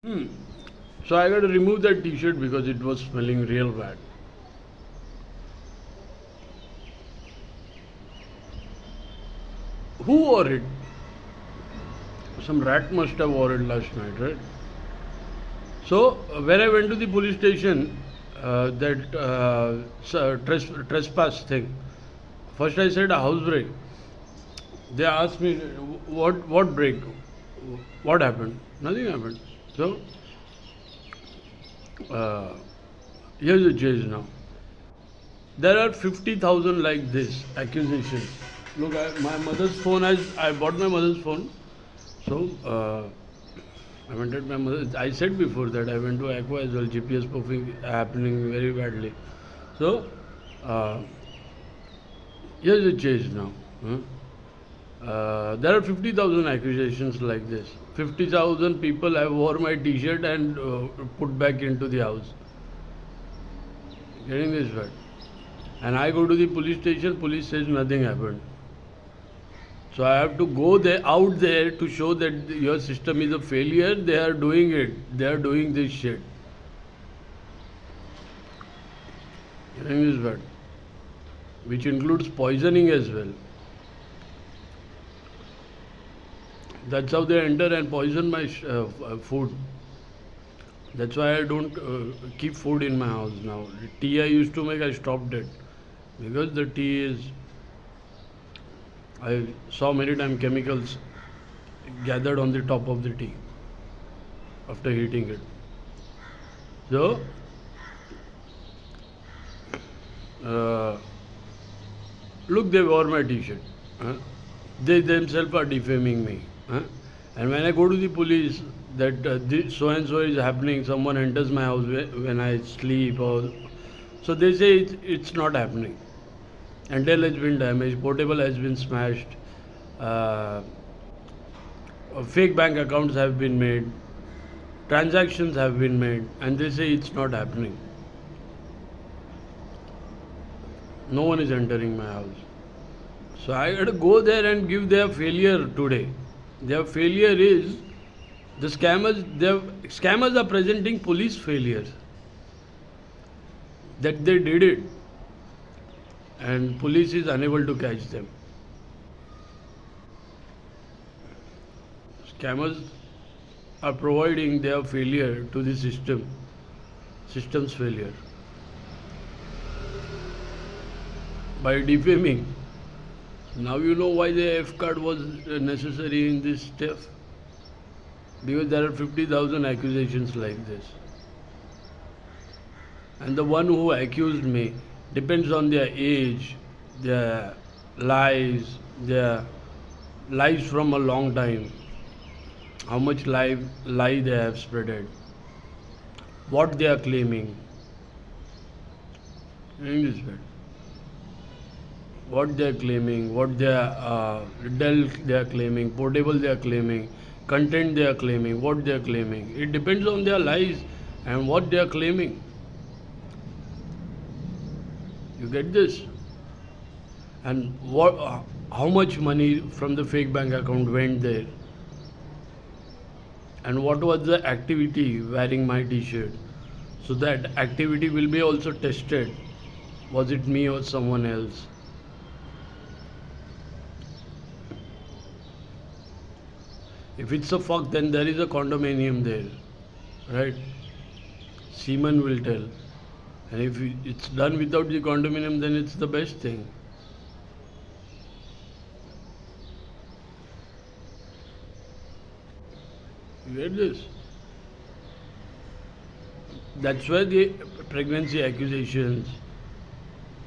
Hmm. So I got to remove that T-shirt because it was smelling real bad. Who wore it? Some rat must have wore it last night, right? So when I went to the police station, that trespass thing. First I said a house break. They asked me what break, what happened. Nothing happened. So uh, here's the chase now. There are 50,000 like this accusations. Look, my mother's phone. I bought my mother's phone. So I went at my mother. I said before that I went to Aqua as well. GPS spoofing happening very badly. So uh, here's the chase now. Huh? There are 50,000 accusations like this. 50,000 people have wore my T-shirt and put back into the house. Getting this right? And I go to the police station. Police says nothing happened. So I have to go there out there to show that your system is a failure. They are doing it. They are doing this shit. Getting this bad. Which includes poisoning as well. That's how they enter and poison my food. That's why I don't keep food in my house now. Tea I used to make, I stopped it because the tea is. I saw many times chemicals gathered on the top of the tea after heating it. So, uh, look, they wore my T-shirt. Huh? They themselves are defaming me. Huh? And when I go to the police, that this so and so is happening, someone enters my house when I sleep, or so they say it's not happening. Antel has been damaged, portable has been smashed, uh, fake bank accounts have been made, transactions have been made, and they say it's not happening. No one is entering my house. So I got to go there and give their failure today. Their failure is the scammers. Their scammers are presenting police failures that they did it, and police is unable to catch them. Scammers are providing their failure to the system's failure by defaming. Now you know why the F card was necessary in this step, because there are 50,000 accusations like this. And the one who accused me depends on their age, their lies, their lives from a long time, how much lie they have spreaded, what they are claiming. English word. What they are claiming, what they are Dell they are claiming, portable they are claiming, content they are claiming, what they are claiming. It depends on their lies and what they are claiming. You get this? And how much money from the fake bank account went there? And what was the activity wearing my T-shirt? So that activity will be also tested. Was it me or someone else? If it's a fuck, then there is a condominium there, right? Seaman will tell. And if it's done without the condominium, then it's the best thing. You get this? That's why the pregnancy accusations,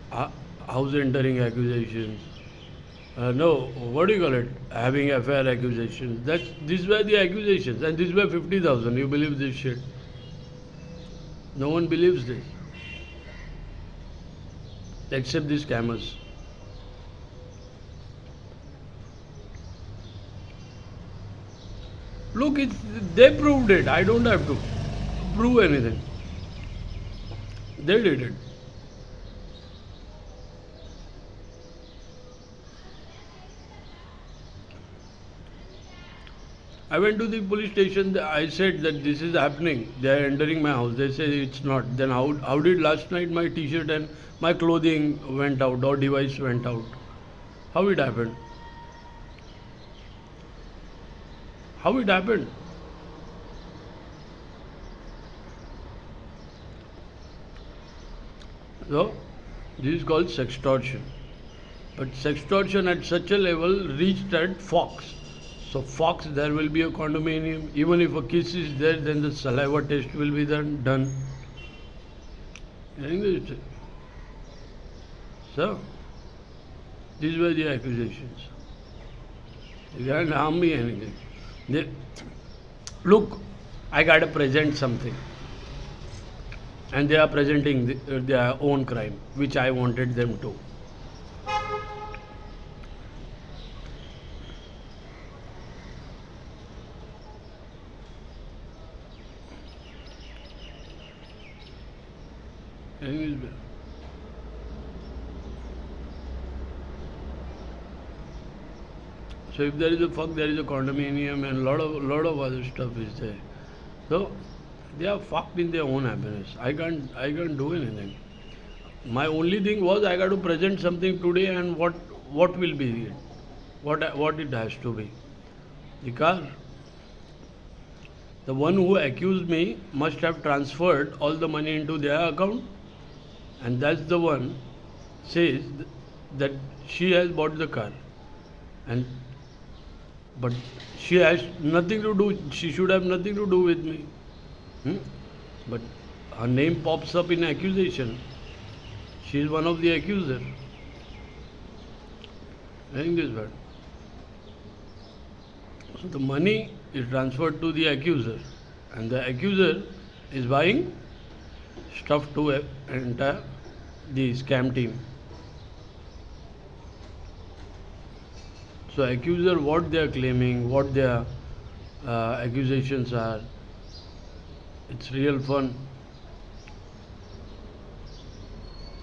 house entering accusations, no, what do you call it? Having affair accusations. These were the accusations, and these were 50,000. You believe this shit? No one believes this, except the scammers. Look, they proved it. I don't have to prove anything. They did it. I went to the police station. I said that this is happening. They are entering my house. They say it's not. Then how did last night my T-shirt and my clothing went out or device went out? How it happened? How it happened? So this is called sextortion. But sextortion at such a level reached at Fox. So Fox, there will be a condominium. Even if a kiss is there, then the saliva test will be done. So these were the accusations. They can't harm me anything. Look, I gotta present something. And they are presenting their own crime, which I wanted them to. So if there is a fuck, there is a condominium and lot of other stuff is there. So they are fucked in their own happiness. I can't do anything. My only thing was I got to present something today, and what will be it, what it has to be. Because the one who accused me must have transferred all the money into their account, and that's the one says that she has bought the car, and but she has nothing to do. She should have nothing to do with me. But her name pops up in accusation. She is one of the accusers. I think this bad. So the money is transferred to the accuser, and the accuser is buying stuff to enter the scam team. So accuser, what they are claiming, what their accusations are, it's real fun.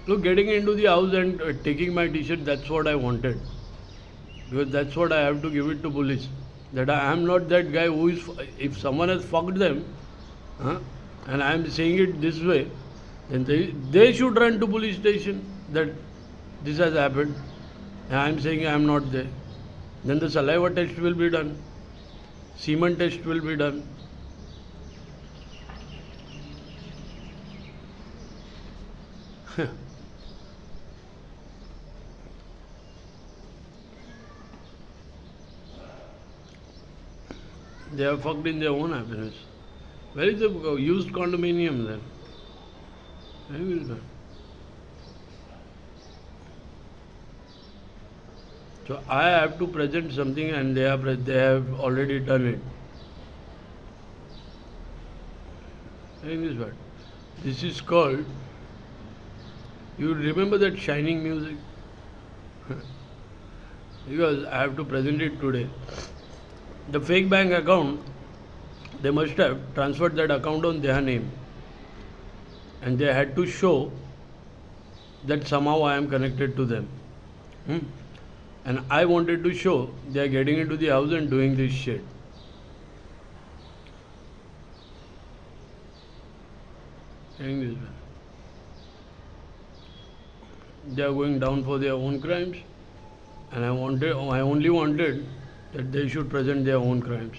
Look, getting into the house and taking my T-shirt, that's what I wanted. Because that's what I have to give it to police. That I am not that guy who is, if someone has fucked them, and I am saying it this way, then they should run to police station that this has happened. And I am saying I am not there. Then the saliva test will be done. Semen test will be done. They are fucked in their own happiness. Where is the used condominium then? Where is that? So I have to present something, and they have already done it. This is called. You remember that Shining music? Because I have to present it today. The fake bank account, they must have transferred that account on their name, and they had to show that somehow I am connected to them. And I wanted to show they are getting into the house and doing this shit. They are going down for their own crimes, and I only wanted that they should present their own crimes.